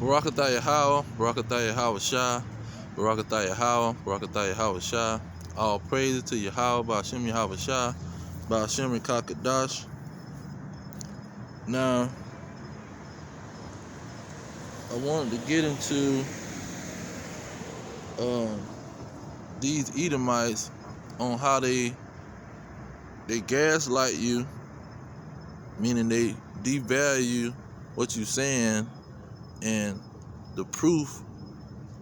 Barakatah Yahweh, Barakatah Yahweh Shah, Barakatah Yahweh, Barakatah Yahweh Shah. All praises to Yahweh, Ba'ashem Yahweh Shah, Ba'ashem Rekakadash. Now, I wanted to get into these Edomites on how they gaslight you, meaning they devalue what you're saying and the proof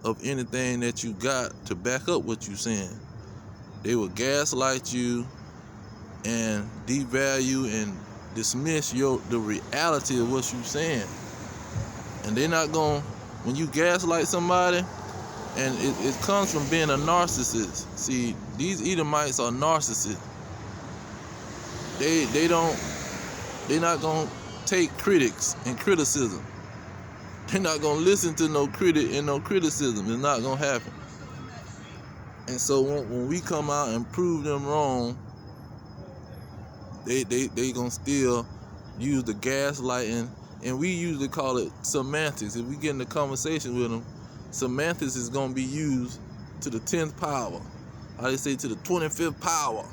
of anything that you got to back up what you're saying. They will gaslight you and devalue and dismiss the reality of what you're saying. And they're not going, when you gaslight somebody, and it comes from being a narcissist. See, these Edomites are narcissists. They're not gonna take critics and criticism. They're not gonna listen to no critic and no criticism. It's not gonna happen. And so when we come out and prove them wrong, they gonna still use the gaslighting, and we usually call it semantics. If we get in a conversation with them, semantics is gonna be used to the 10th power. How they say, to the 25th power.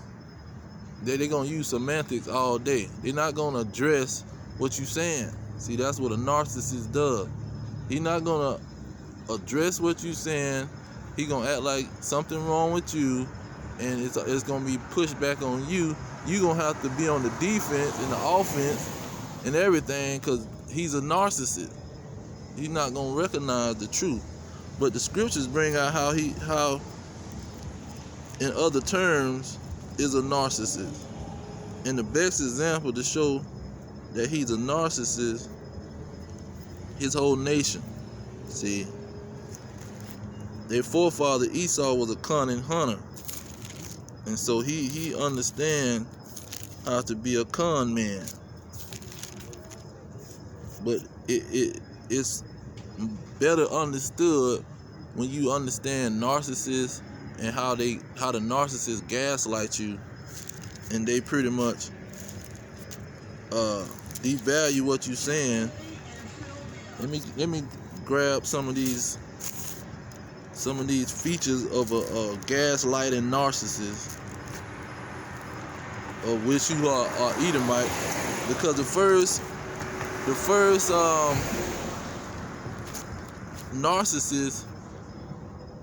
They're gonna use semantics all day. They're not gonna address what you're saying. See, that's what a narcissist does. He's not gonna address what you're saying. He gonna act like something wrong with you, and it's gonna be pushed back on you. You're gonna have to be on the defense and the offense and everything, because he's a narcissist. He's not gonna recognize the truth. But the scriptures bring out how in other terms, is a narcissist. And the best example to show that he's a narcissist, his whole nation. See, their forefather Esau was a cunning hunter, and so he understand how to be a con man. But it's better understood when you understand narcissists and how the narcissists gaslight you, and they pretty much devalue what you're saying. Let me grab some of these features of a gaslighting narcissist, of which you are Edomite, because the first narcissist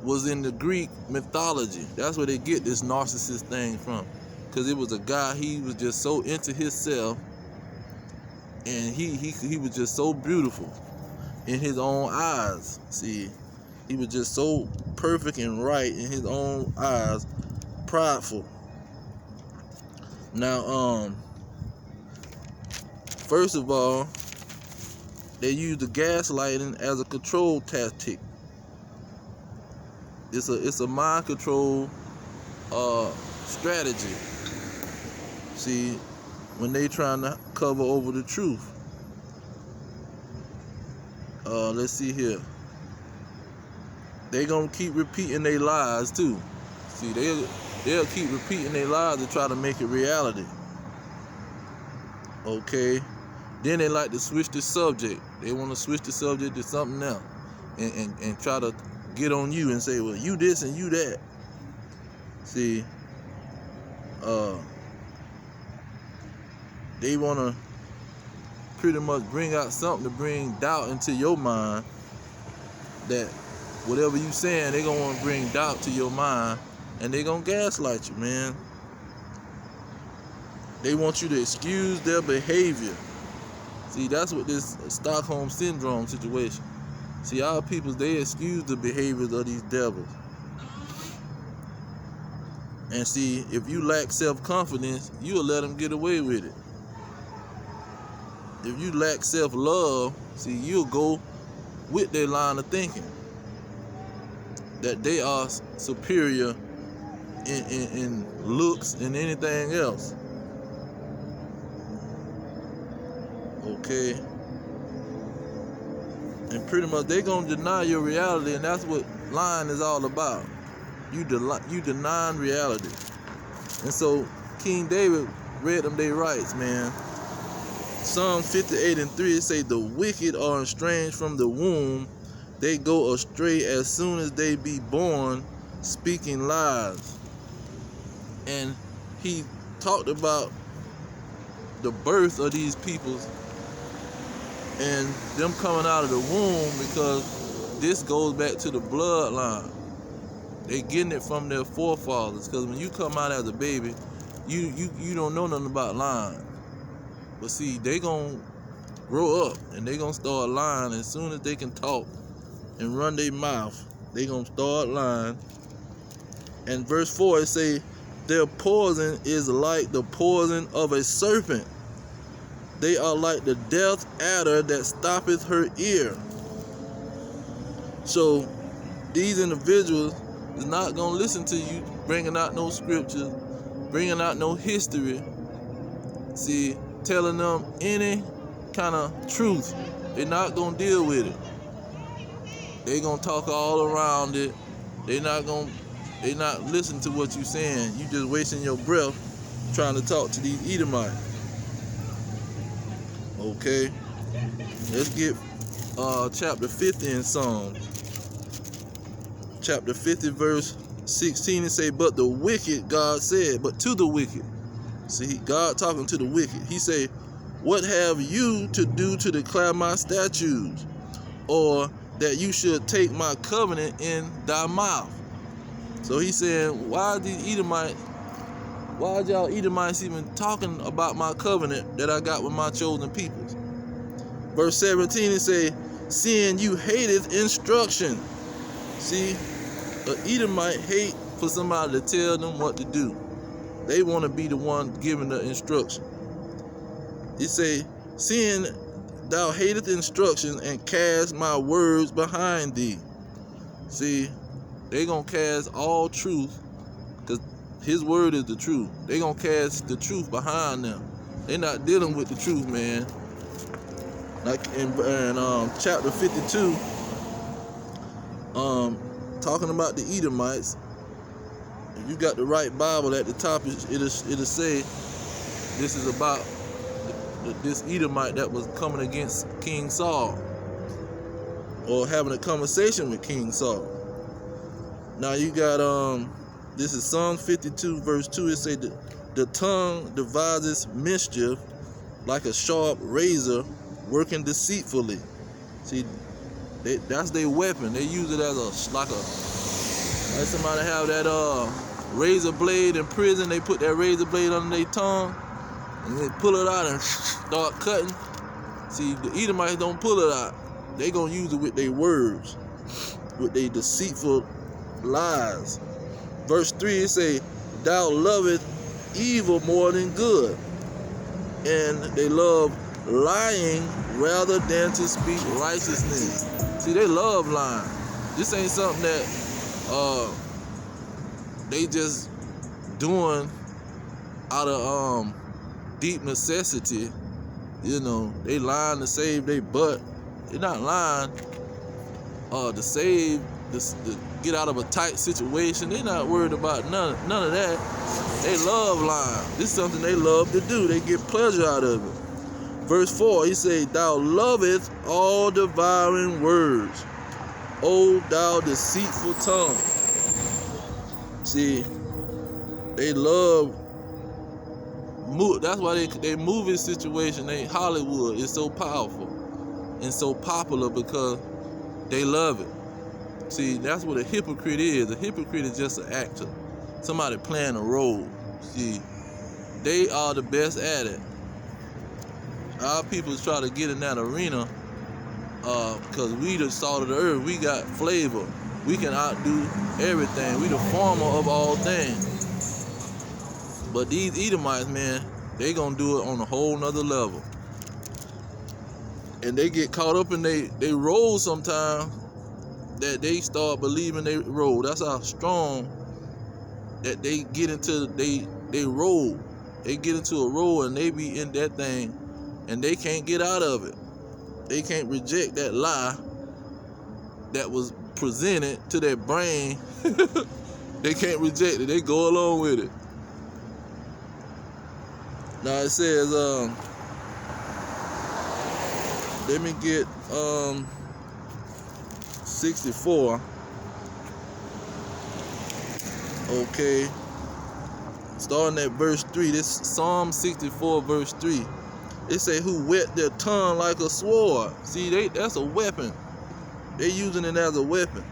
was in the Greek mythology. That's where they get this narcissist thing from, because it was a guy, he was just so into himself, and he was just so beautiful in his own eyes. See, he was just so perfect and right in his own eyes, prideful. Now, first of all, they use the gaslighting as a control tactic. It's a mind control strategy. See, when they trying to cover over the truth. Let's see here. They gonna keep repeating their lies too. See, they'll keep repeating their lies to try to make it reality. Okay. Then they like to switch the subject. They want to switch the subject to something else, and try to get on you and say, well, you this and you that. See, they want to pretty much bring out something to bring doubt into your mind, that whatever you saying, they're going to want to bring doubt to your mind, and they're going to gaslight you, man. They want you to excuse their behavior. See, that's what this Stockholm Syndrome situation. See, our people, they excuse the behaviors of these devils. And see, if you lack self-confidence, you'll let them get away with it. If you lack self-love, see, you'll go with their line of thinking, that they are superior in looks and anything else. Okay? And pretty much they're going to deny your reality, and that's what lying is all about. You denying reality. And so King David read them their rights, man. Psalm 58:3, it say, the wicked are estranged from the womb. They go astray as soon as they be born, speaking lies. And he talked about the birth of these peoples and them coming out of the womb, because this goes back to the bloodline. They getting it from their forefathers, because when you come out as a baby, you don't know nothing about lying. But see, they gonna grow up and they gonna start lying as soon as they can talk and run their mouth. They gonna start lying. And verse 4, it say, their poison is like the poison of a serpent. They are like the death adder that stoppeth her ear. So these individuals is not going to listen to you bringing out no scriptures, bringing out no history. See, telling them any kind of truth. They're not going to deal with it. They're going to talk all around it. They're not listening to what you're saying. You just wasting your breath trying to talk to these Edomites. Okay, let's get chapter 50 in Psalms. Chapter 50 verse 16, it say, but the wicked, God said, but to the wicked. See, God talking to the wicked. He say, what have you to do to declare my statutes, or that you should take my covenant in thy mouth? So he's saying, why y'all Edomites even talking about my covenant that I got with my chosen peoples? Verse 17, it say, seeing you hateth instruction. See, an Edomite hate for somebody to tell them what to do. They want to be the one giving the instruction. It say, seeing thou hateth instruction and cast my words behind thee. See, they gonna cast all truth, because his word is the truth. They gonna cast the truth behind them. They not dealing with the truth, man. Like in chapter 52, talking about the Edomites. If you got the right Bible at the top, it'll say this is about this Edomite that was coming against King Saul, or having a conversation with King Saul. Now you got this is Psalm 52 verse 2. It say the tongue devises mischief like a sharp razor working deceitfully. See, that's their weapon. They use it as like somebody have that razor blade in prison. They put that razor blade under their tongue and they pull it out and start cutting. See, the Edomites don't pull it out. They gonna use it with their words, with their deceitful lies. Verse 3, it say, thou lovest evil more than good, and they love lying rather than to speak righteousness. See, they love lying. This ain't something that they just doing out of deep necessity. You know, they lying to save their butt. They're not lying to save to get out of a tight situation. They're not worried about none of that. They love lying. This is something they love to do. They get pleasure out of it. Verse 4, he say, thou lovest all devouring words, O thou deceitful tongue. See, they love, that's why they movie situation, Hollywood is so powerful and so popular, because they love it. See, that's what a hypocrite is. A hypocrite is just an actor, somebody playing a role. See, they are the best at it. Our people try to get in that arena because we the salt of the earth. We got flavor. We can outdo everything. We the farmer of all things. But these Edomites, man, they gonna do it on a whole nother level. And they get caught up in they role sometimes, that they start believing they role. That's how strong that they get into they role. They get into a role and they be in that thing and they can't get out of it. They can't reject that lie that was presented to their brain. They can't reject it. They go along with it. Now it says Let me get 64. Okay. Starting at verse 3. This Psalm 64 verse 3. It say, who whet their tongue like a sword. See, that's a weapon. They using it as a weapon.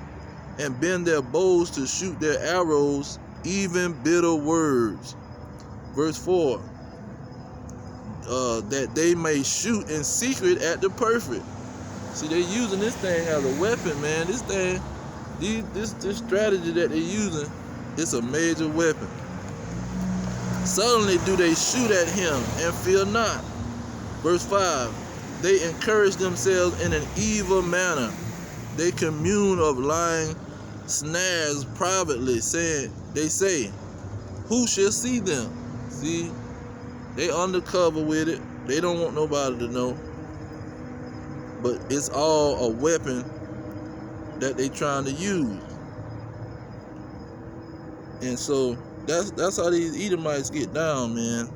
And bend their bows to shoot their arrows, even bitter words. Verse 4. That they may shoot in secret at the perfect. See, they using this thing as a weapon, man. This thing, this strategy that they're using, it's a major weapon. Suddenly do they shoot at him and fear not. Verse 5. They encourage themselves in an evil manner. They commune of lying snares privately, saying, they say, who shall see them? See, they undercover with it. They don't want nobody to know. But it's all a weapon that they trying to use. And so that's how these Edomites get down, man.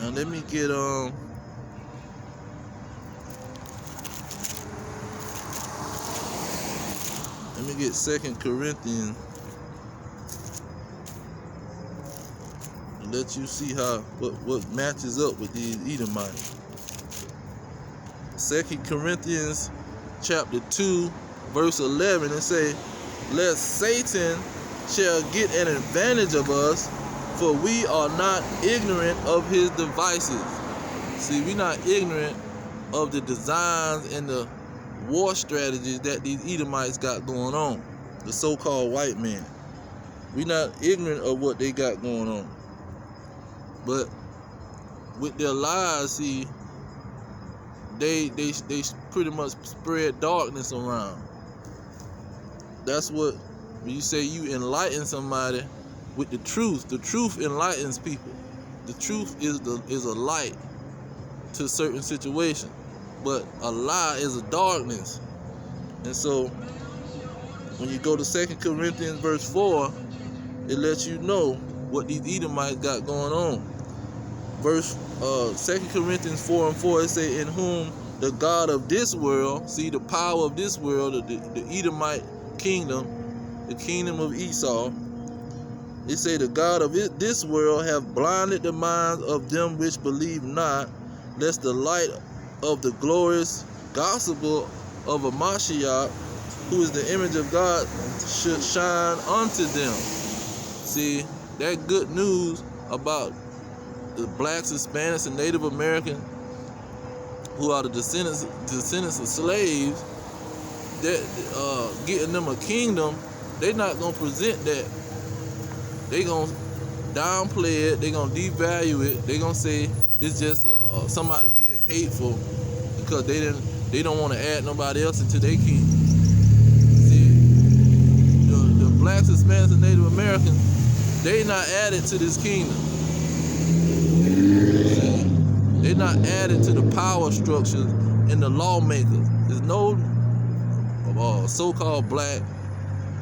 Now let me get let me get 2 Corinthians and let you see how what matches up with these Edomites. 2 Corinthians chapter 2 verse 11, it say, lest Satan shall get an advantage of us, for we are not ignorant of his devices. See, we're not ignorant of the designs and the war strategies that these Edomites got going on, the so-called white man. We're not ignorant of what they got going on. But with their lies, see, they pretty much spread darkness around. That's what, when you say you enlighten somebody with the truth enlightens people. The truth is a light to certain situations, but a lie is a darkness. And so when you go to 2 Corinthians verse 4, it lets you know what these Edomites got going on. Verse 2 Corinthians 4:4, it say, in whom the God of this world, see, the power of this world, the Edomite kingdom, the kingdom of Esau, it say the God of this world have blinded the minds of them which believe not, lest the light of the glorious gospel of a Mashiach, who is the image of God, should shine unto them. See, that good news about the blacks, Hispanics, and Native Americans, who are the descendants of slaves, that getting them a kingdom, they not gonna present that. They gonna downplay it. They gonna devalue it. They gonna say it's just somebody being hateful because they don't want to add nobody else into their kingdom. See, the blacks, Hispanics, and Native Americans, they not added to this kingdom. See, they not added to the power structures and the lawmakers. There's no so-called black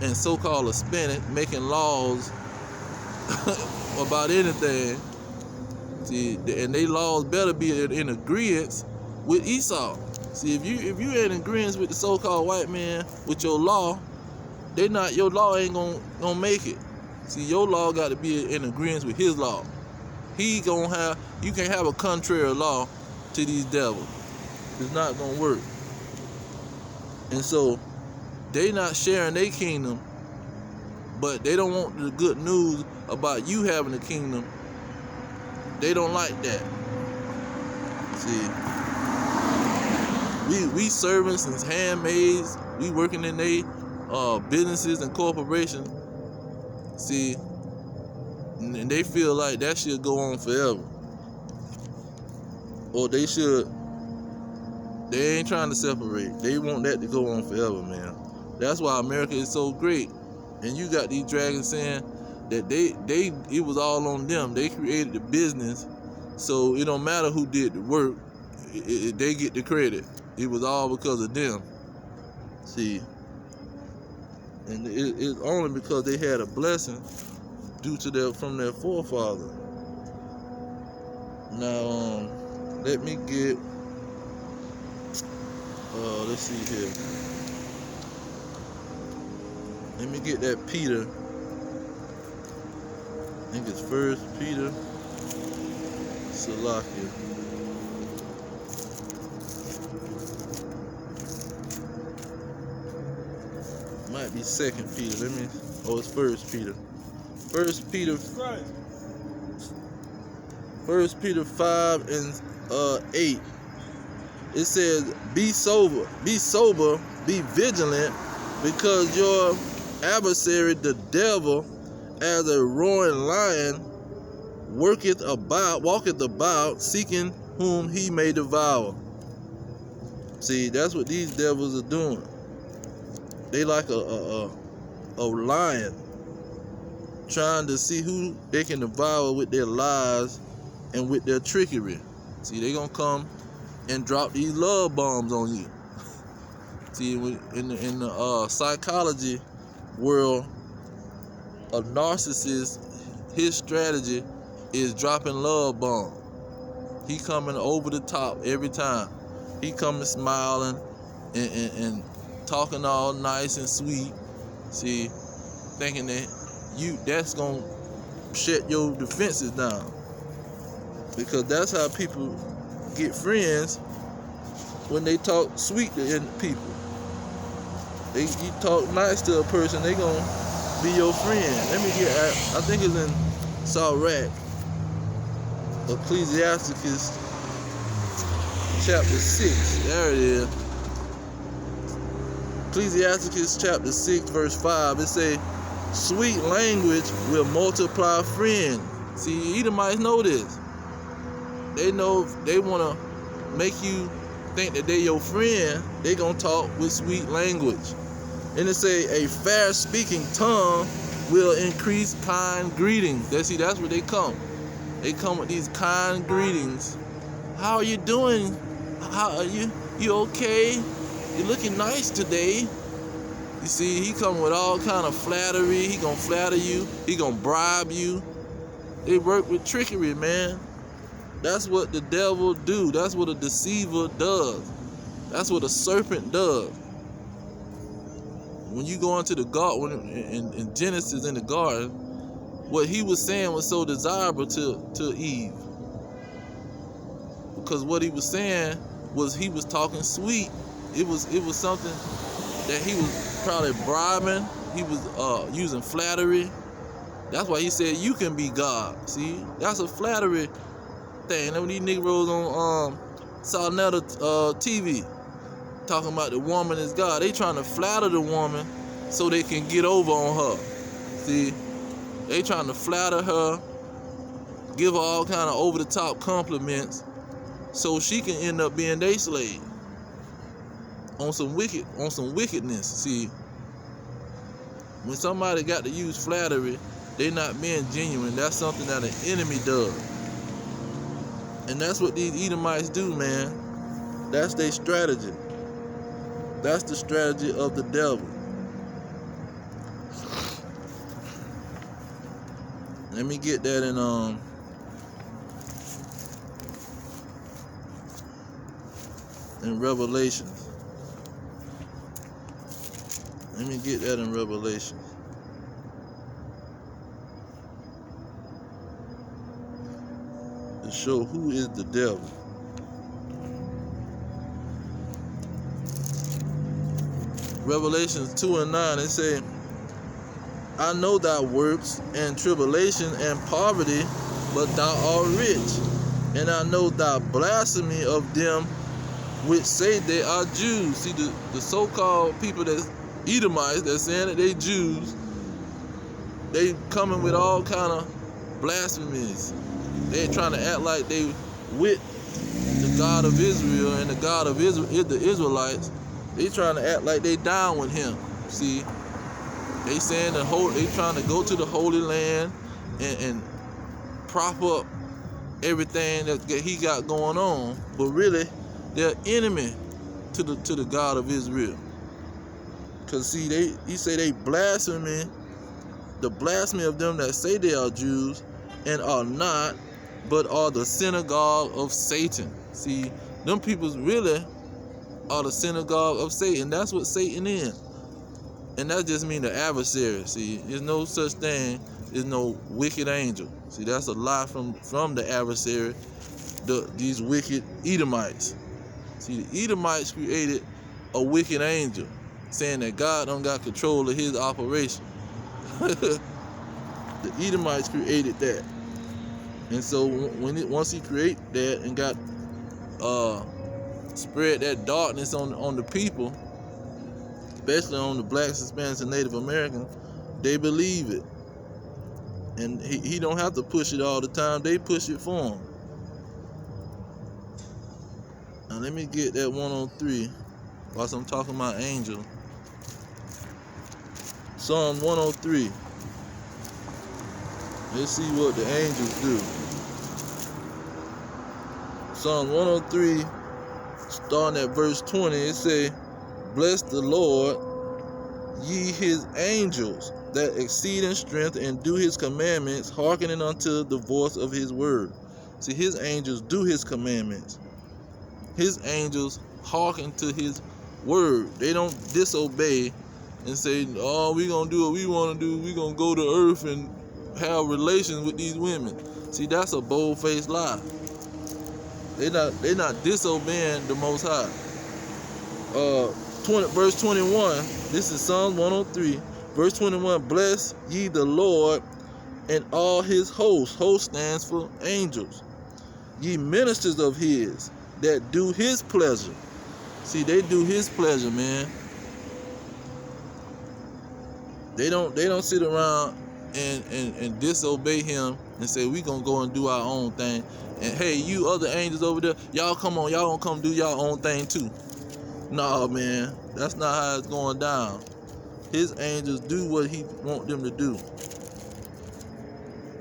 and so-called Hispanic making laws about anything. See, and they laws better be in agreement with Esau. See, if you in agreement with the so-called white man with your law, your law ain't gonna make it. See, your law got to be in agreement with his law. You can't have a contrary law to these devils. It's not gonna work. And so they not sharing their kingdom, but they don't want the good news about you having a kingdom. They don't like that. See, we servants and handmaids, we working in their businesses and corporations. See, and they feel like that should go on forever, or they ain't trying to separate. They want that to go on forever, man. That's why America is so great. And you got these dragons saying that it was all on them. They created the business, so it don't matter who did the work. They get the credit. It was all because of them. See, and it's only because they had a blessing from their forefather. Now, Let me get, let's see here. Let me get that Peter. I think it's 1 Peter. Salakia. Might be 2 Peter. It's 1 Peter. 1 Peter. 1 Peter 5 and 8. It says, be sober, be vigilant, because your adversary, the devil, as a roaring lion, walketh about, seeking whom he may devour. See, that's what these devils are doing. They like a lion, trying to see who they can devour with their lies and with their trickery. See, they gonna come and drop these love bombs on you. See, in the psychology world, a narcissist, his strategy is dropping love bomb. He coming over the top every time. He coming smiling and talking all nice and sweet. See, thinking that that's gonna shut your defenses down. Because that's how people get friends, when they talk sweet to people. You talk nice to a person, they gonna be your friend. Let me get, I think it's in Sirach, Ecclesiasticus chapter 6. There it is. Ecclesiasticus chapter 6 verse 5. It say, sweet language will multiply friends. See, Edomites know this. They know if they want to make you think that they your friend, they gonna talk with sweet language. And it say, a fair speaking tongue will increase kind greetings. That's where they come. They come with these kind greetings. How are you doing? How are you? You okay? You're looking nice today. You see, he come with all kind of flattery. He gonna flatter you. He gonna bribe you. They work with trickery, man. That's what the devil do. That's what a deceiver does. That's what a serpent does. When you go into the garden, in Genesis in the garden, what he was saying was so desirable to Eve. Because what he was saying was he was talking sweet. It was something that he was probably bribing. He was using flattery. That's why he said you can be God. See, that's a flattery thing. And when these Negroes on Salnetta TV talking about the woman is God, they trying to flatter the woman so they can get over on her. See, they trying to flatter her, give her all kind of over the top compliments, so she can end up being their slave on some wickedness. See, when somebody got to use flattery, they not being genuine. That's something that an enemy does. And that's what these Edomites do, man. That's their strategy. That's the strategy of the devil. Let me get that in Revelation. Let me get that in Revelation. To show who is the devil. Revelations 2 and 9, it say, I know thy works, and tribulation, and poverty, but thou art rich. And I know thy blasphemy of them which say they are Jews. See, the so-called people that's Edomites, that's saying that they Jews, they coming with all kind of blasphemies. They trying to act like they with the God of Israel, and the God of Israel is the Israelites. They trying to act like they down with him. See, they saying they trying to go to the Holy Land and prop up everything that he got going on, but really they're enemy to the God of Israel. Cause see, he say they blasphemy, the blasphemy of them that say they are Jews and are not, but are the synagogue of Satan. See, them peoples really are the synagogue of Satan. That's what Satan is. And that just means the adversary. See, there's no such thing as no wicked angel. See, that's a lie from the adversary, these wicked Edomites. See, the Edomites created a wicked angel, saying that God don't got control of his operation. The Edomites created that. And so once he created that and got spread that darkness on the people, especially on the blacks, Hispanics, and Native Americans, they believe it. And he don't have to push it all the time. They push it for him. Now let me get that 103 whilst I'm talking about angel. Psalm 103. Let's see what the angels do. Psalm 103, starting at verse 20, it say, "Bless the Lord, ye his angels, that exceed in strength and do his commandments, hearkening unto the voice of his word." See, his angels do his commandments. His angels hearken to his word. They don't disobey and say, "Oh, we gonna do what we want to do. We gonna go to earth and have relations with these women." See, that's a bold-faced lie. They not disobeying the Most High. Verse 21. This is Psalm 103. Verse 21. "Bless ye the Lord and all his hosts." Host stands for angels. "Ye ministers of his that do his pleasure." See, they do his pleasure, man. They don't sit around and disobey him and say, "We gonna go and do our own thing." And hey, you other angels over there, y'all come on, y'all gonna come do y'all own thing too. Nah, man, that's not how it's going down. His angels do what he want them to do.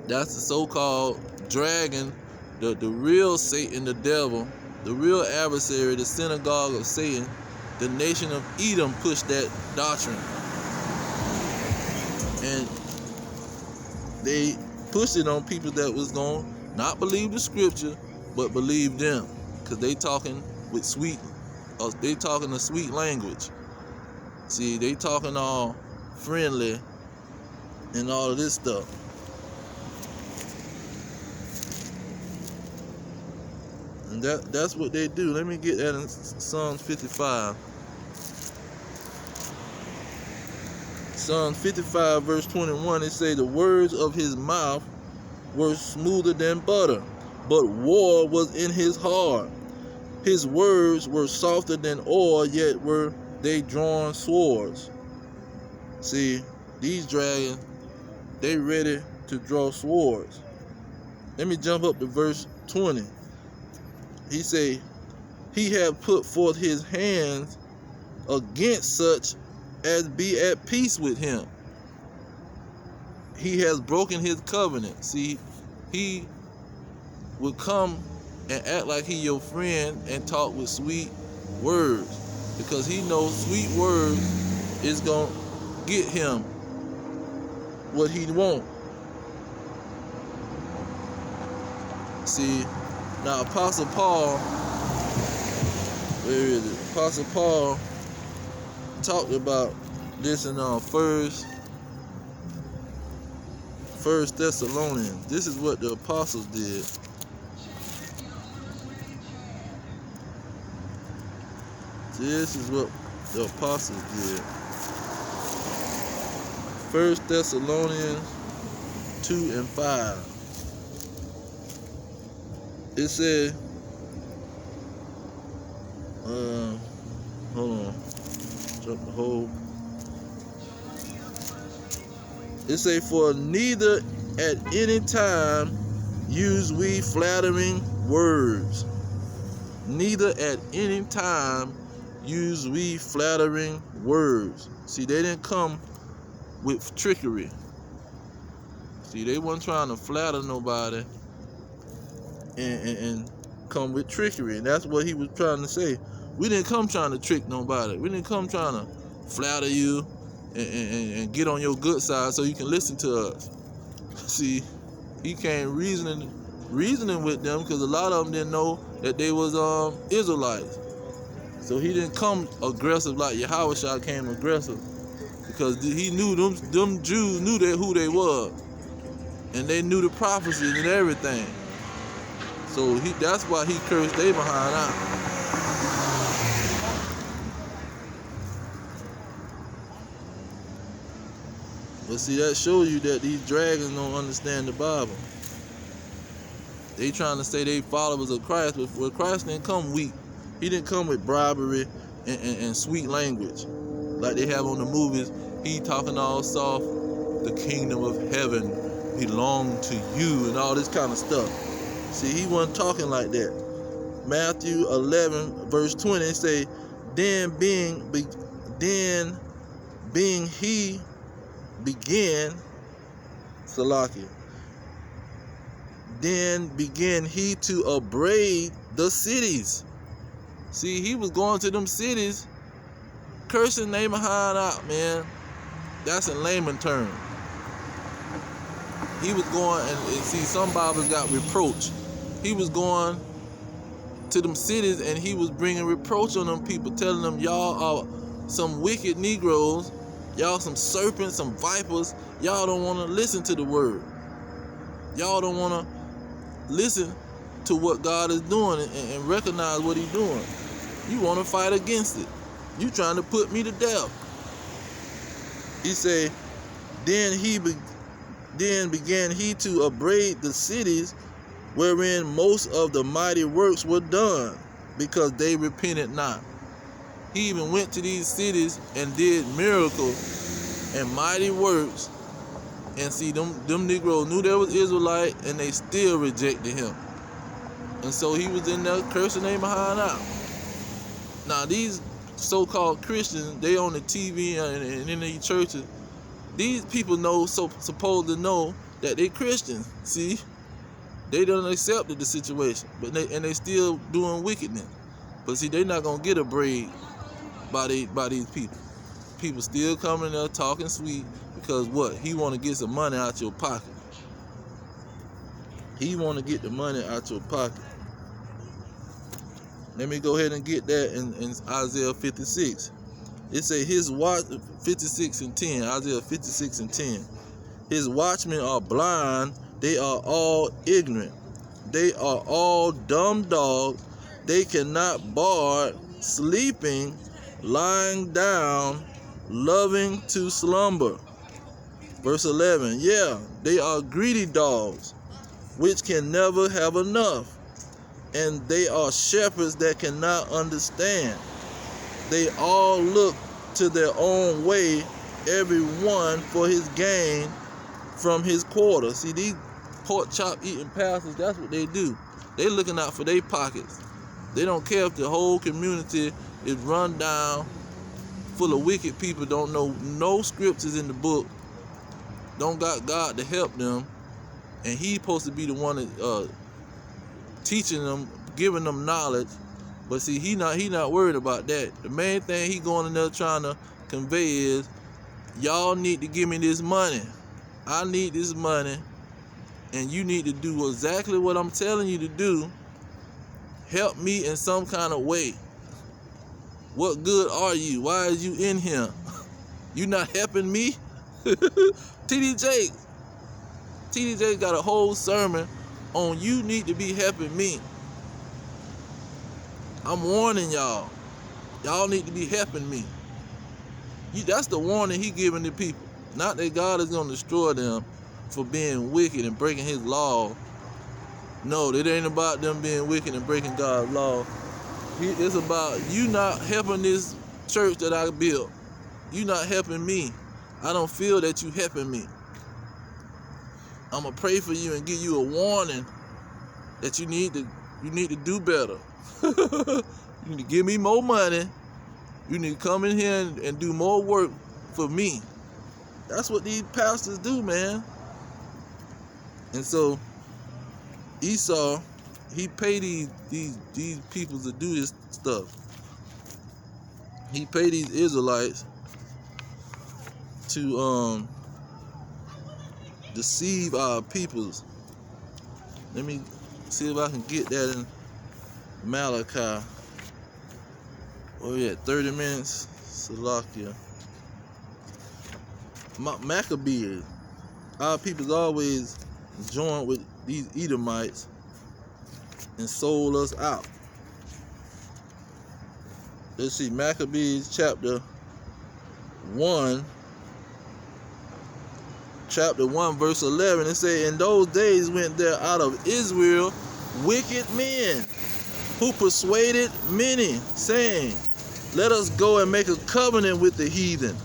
That's the so-called dragon, the real Satan, the devil, the real adversary, the synagogue of Satan. The nation of Edom pushed that doctrine. And they pushed it on people that was going to not believe the scripture, but believe them. Because they talking with they talking a sweet language. See, they talking all friendly and all of this stuff. And that's what they do. Let me get that in Psalms 55. Psalms 55 verse 21, it say, "The words of his mouth were smoother than butter, but war was in his heart. His words were softer than oil, yet were they drawn swords." See, these dragons, they ready to draw swords. Let me jump up to verse 20. He say, "He hath put forth his hands against such as be at peace with him." He has broken his covenant. See, he would come and act like he your friend and talk with sweet words, because he knows sweet words is gonna get him what he want. See, now Apostle Paul, where is it? Apostle Paul talked about this in First Thessalonians. This is what the apostles did. This is what the apostles did. First Thessalonians 2 and 5. It said, hold on, jump the whole. It say, "For neither at any time use we flattering words." Neither at any time use we flattering words. See, they didn't come with trickery. See, they weren't trying to flatter nobody and come with trickery. And that's what he was trying to say. We didn't come trying to trick nobody. We didn't come trying to flatter you and get on your good side so you can listen to us. See, he came reasoning with them, because a lot of them didn't know that they was Israelites. So he didn't come aggressive like Yahushua came aggressive, because he knew them Jews knew who they were, and they knew the prophecies and everything. So that's why he cursed they behind out. But see, that shows you that these dragons don't understand the Bible. They trying to say they followers of Christ, but Christ didn't come weak. He didn't come with bribery and sweet language like they have on the movies. He talking all soft. The kingdom of heaven belong to you and all this kind of stuff. See, he wasn't talking like that. Matthew 11 verse 20 say, then being he began Salakia. Then began he to upbraid the cities. See, he was going to them cities, cursing they behind out, man. That's in layman terms. He was going, and see, some Bibles got reproach. He was going to them cities, and he was bringing reproach on them people, telling them, y'all are some wicked Negroes, y'all some serpents, some vipers, y'all don't want to listen to the word. Y'all don't want to listen to what God is doing and recognize what he's doing. You want to fight against it. You trying to put me to death. He say, then began he to upbraid the cities wherein most of the mighty works were done, because they repented not. He even went to these cities and did miracles and mighty works. And see, them Negroes knew there was Israelite, and they still rejected him. And so he was in there cursing them behind out. Now these so-called Christians, they on the TV and in these churches, these people supposed to know that they Christians. See, they don't accept the situation, but they still doing wickedness. But see, they not gonna get a break by these people. People still coming there talking sweet, because what? He want to get some money out your pocket. He want to get the money out your pocket. Let me go ahead and get that in Isaiah 56. It say his watch 56 and 10. Isaiah 56 and 10. His watchmen are blind. They are all ignorant. They are all dumb dogs. They cannot bar, sleeping, lying down, loving to slumber. Verse 11. Yeah, they are greedy dogs, which can never have enough. And they are shepherds that cannot understand. They all look to their own way, every one for his gain from his quarter. See, these pork chop eating pastors, that's what they do. They looking out for their pockets. They don't care if the whole community is run down, full of wicked people, don't know no scriptures in the book, don't got God to help them, and he's supposed to be the one that teaching them, giving them knowledge. But see, he not worried about that. The main thing he going in there trying to convey is, y'all need to give me this money. I need this money, and you need to do exactly what I'm telling you to do. Help me in some kind of way. What good are you? Why is you in here? You not helping me? TD Jakes got a whole sermon on you need to be helping me. I'm warning y'all. Y'all need to be helping me. That's the warning he giving the people. Not that God is going to destroy them for being wicked and breaking his law. No, it ain't about them being wicked and breaking God's law. It's about you not helping this church that I built. You not helping me. I don't feel that you helping me. I'm going to pray for you and give you a warning that you need to do better. You need to give me more money. You need to come in here and do more work for me. That's what these pastors do, man. And so Esau, he paid these people to do this stuff. He paid these Israelites to deceive our peoples. Let me see if I can get that Malachi. Oh yeah, 30 minutes. Salakia. Maccabees. Our people's always joined with these Edomites and sold us out. Let's see, Maccabees chapter 1 verse 11. It says, in those days went there out of Israel wicked men, who persuaded many, saying, let us go and make a covenant with the heathen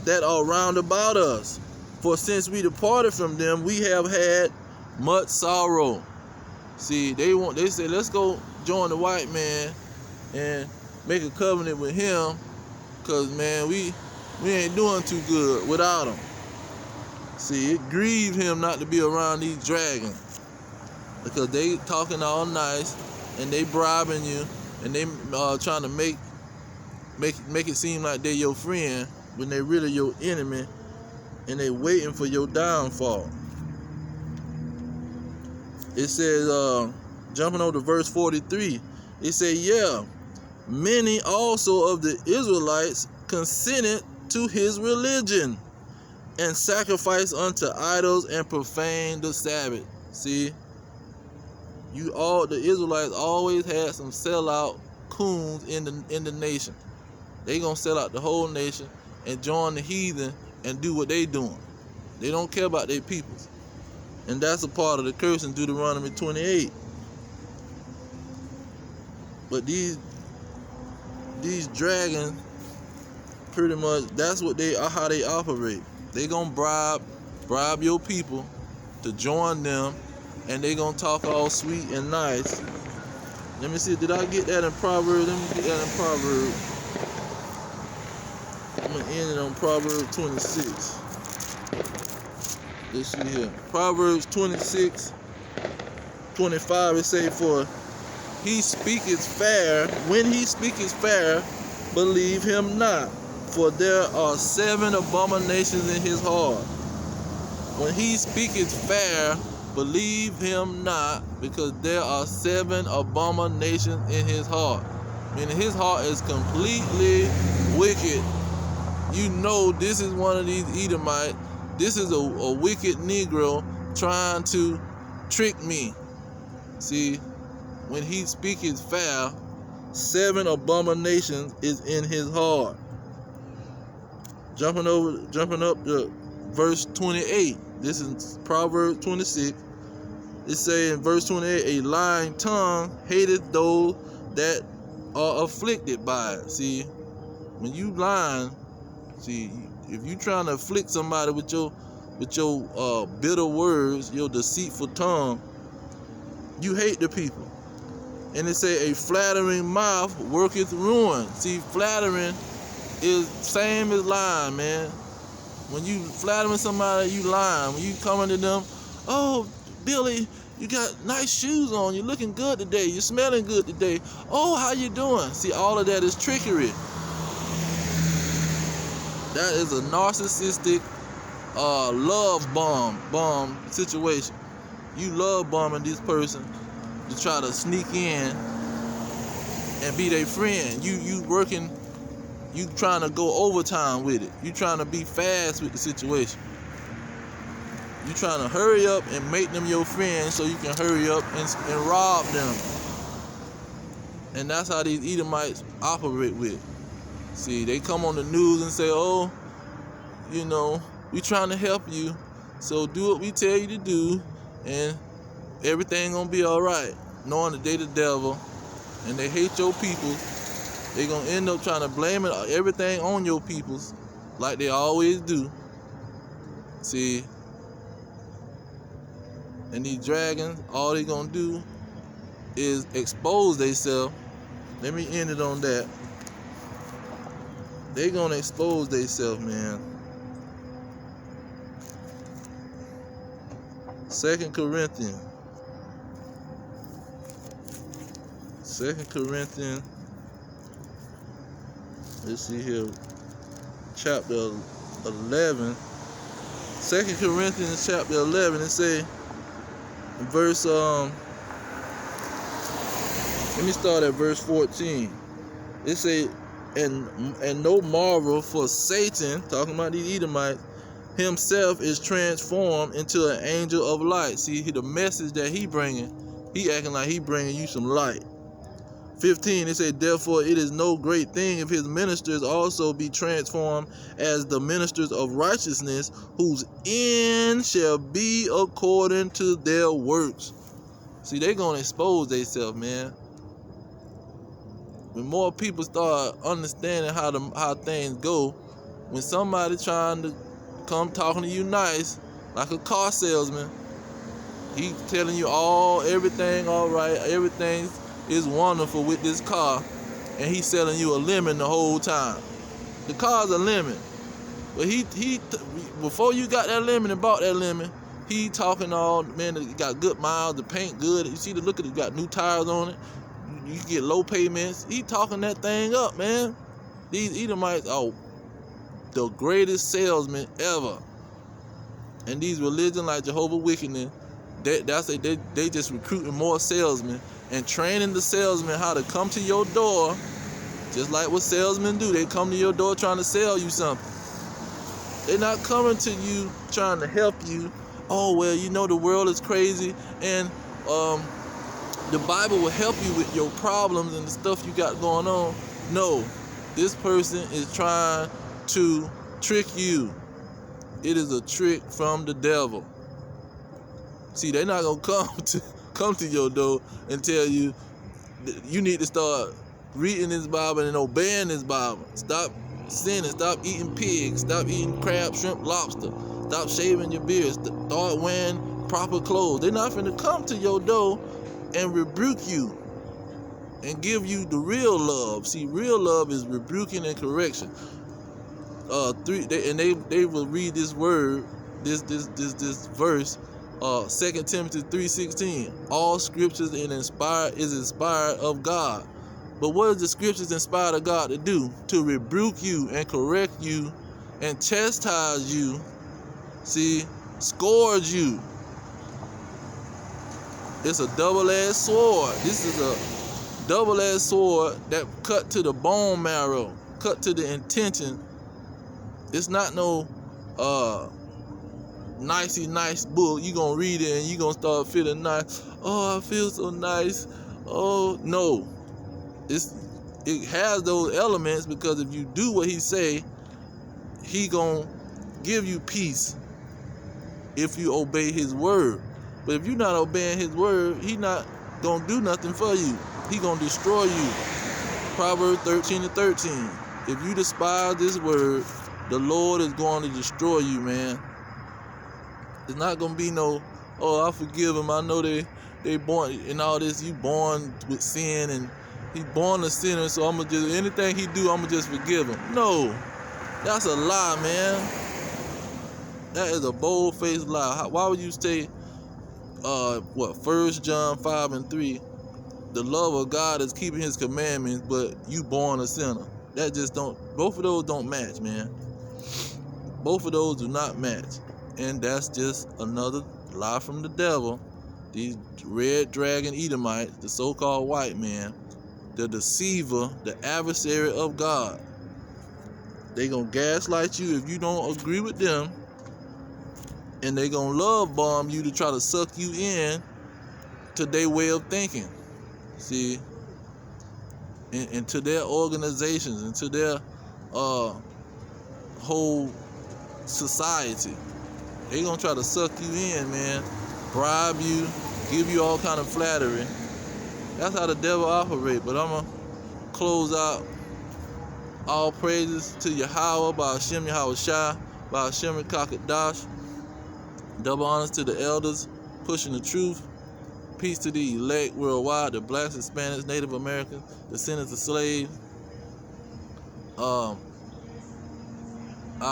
that are round about us. For since we departed from them, we have had much sorrow. See, they say, let's go join the white man and make a covenant with him, because, man, we ain't doing too good without him. See, it grieved him not to be around these dragons, because they talking all nice, and they bribing you, and they trying to make it seem like they're your friend when they really your enemy, and they waiting for your downfall. It says, jumping over to verse 43, it says, yeah, many also of the Israelites consented to his religion, and sacrificed unto idols, and profaned the Sabbath. See, the Israelites always had some sellout coons in the nation. They gonna sell out the whole nation and join the heathen and do what they doing. They don't care about their peoples. And that's a part of the curse in Deuteronomy 28. But these dragons, pretty much, that's what how they operate. They gonna bribe your people to join them, and they gonna talk all sweet and nice. Let me see, did I get that in Proverbs? Let me get that in Proverbs. I'm gonna end it on Proverbs 26. Let's see here. Proverbs 26:25, it say, for he speaketh fair, when he speaketh fair, believe him not, for there are 7 abominations in his heart. When he speaketh fair, believe him not, because there are 7 abominations in his heart. Meaning his heart is completely wicked. You know this is one of these Edomites. This is a wicked Negro trying to trick me. See, when he speaketh fair, 7 abominations is in his heart. Jumping up to verse 28. This is Proverbs 26. It say in verse 28, a lying tongue hateth those that are afflicted by it. See, when you lying, see, if you trying to afflict somebody with your bitter words, your deceitful tongue, you hate the people. And it say, a flattering mouth worketh ruin. See, flattering is same as lying, man. When you flattering somebody, you lying. When you coming to them, oh, Billy, you got nice shoes on. You're looking good today. You're smelling good today. Oh, how you doing? See, all of that is trickery. That is a narcissistic love bomb situation. You love bombing this person to try to sneak in and be their friend. You working, you trying to go overtime with it. You trying to be fast with the situation. You trying to hurry up and make them your friends so you can hurry up and rob them. And that's how these Edomites operate with. See, they come on the news and say, oh, you know, we trying to help you, so do what we tell you to do, and everything gonna be all right. Knowing that they the devil, and they hate your people, they gonna end up trying to blame everything on your peoples, like they always do. See, and these dragons, all they gonna do is expose themselves. Let me end it on that. They gonna expose themselves, man. 2 Corinthians. Let's see here. Chapter 11. 2 Corinthians chapter 11. It say in verse Let me start at verse 14. It say, and no marvel, for Satan, talking about these Edomites, himself is transformed into an angel of light. See, the message that he bringing, he acting like he bringing you some light. 15, it said, therefore it is no great thing if his ministers also be transformed as the ministers of righteousness, whose end shall be according to their works. See, they gonna expose themselves, man. When more people start understanding how things go, when somebody trying to come talking to you nice, like a car salesman, he telling you everything all right, everything is wonderful with this car, and he's selling you a lemon the whole time. The car's a lemon, but he before you got that lemon and bought that lemon, he talking all, man, it got good miles, the paint good. You see the look at it, got new tires on it. You get low payments. He talking that thing up, man. These Edomites are the greatest salesmen ever. And these religions like Jehovah's Witness, they just recruiting more salesmen and training the salesmen how to come to your door, just like what salesmen do. They come to your door trying to sell you something. They're not coming to you trying to help you. Oh, well, you know the world is crazy, and the Bible will help you with your problems and the stuff you got going on. No, this person is trying to trick you. It is a trick from the devil. See, they're not gonna come to your door and tell you you need to start reading this Bible and obeying this Bible. Stop sinning. Stop eating pigs. Stop eating crab, shrimp, lobster. Stop shaving your beard. Start wearing proper clothes. They're not finna come to your door and rebuke you and give you the real love. See, real love is rebuking and correction. They will read this word, this verse, 2 Timothy 3:16. All scriptures is inspired of God. But what is the scriptures inspired of God to do? To rebuke you and correct you and chastise you. See, scourge you. It's a double-edged sword. This is a double-edged sword that cut to the bone marrow, cut to the intention. It's not no nice book. You gonna read it and you gonna start feeling nice. Oh, I feel so nice. Oh no, it has those elements, because if you do what he say, he gonna give you peace if you obey his word. But if you're not obeying his word, he not gonna do nothing for you. He gonna destroy you. Proverbs 13:13. If you despise this word, the Lord is going to destroy you, man. It's not gonna be no, oh, I forgive him. I know they born in all this. You born with sin, and he born a sinner. So I'm gonna just, anything he do, I'm gonna just forgive him. No, that's a lie, man. That is a bold-faced lie. Why would you say, 1 John 5:3, the love of God is keeping his commandments, but you born a sinner? That just don't, both of those don't match, man. Both of those do not match. And that's just another lie from the devil. These red dragon Edomites, the so-called white man, the deceiver, the adversary of God. They gonna gaslight you if you don't agree with them, and they gonna love bomb you to try to suck you in to their way of thinking. See, into their organizations, into their whole society. They gonna try to suck you in, man. Bribe you, give you all kind of flattery. That's how the devil operates. But I'm gonna close out. All praises to Yahweh, by Hashem Yahweh Shai, by Hashem Kakadash. Double honors to the elders pushing the truth. Peace to the elect worldwide, the blacks, Hispanics, Native Americans, descendants of slaves. Our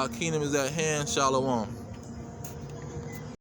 kingdom is at hand. Shalom.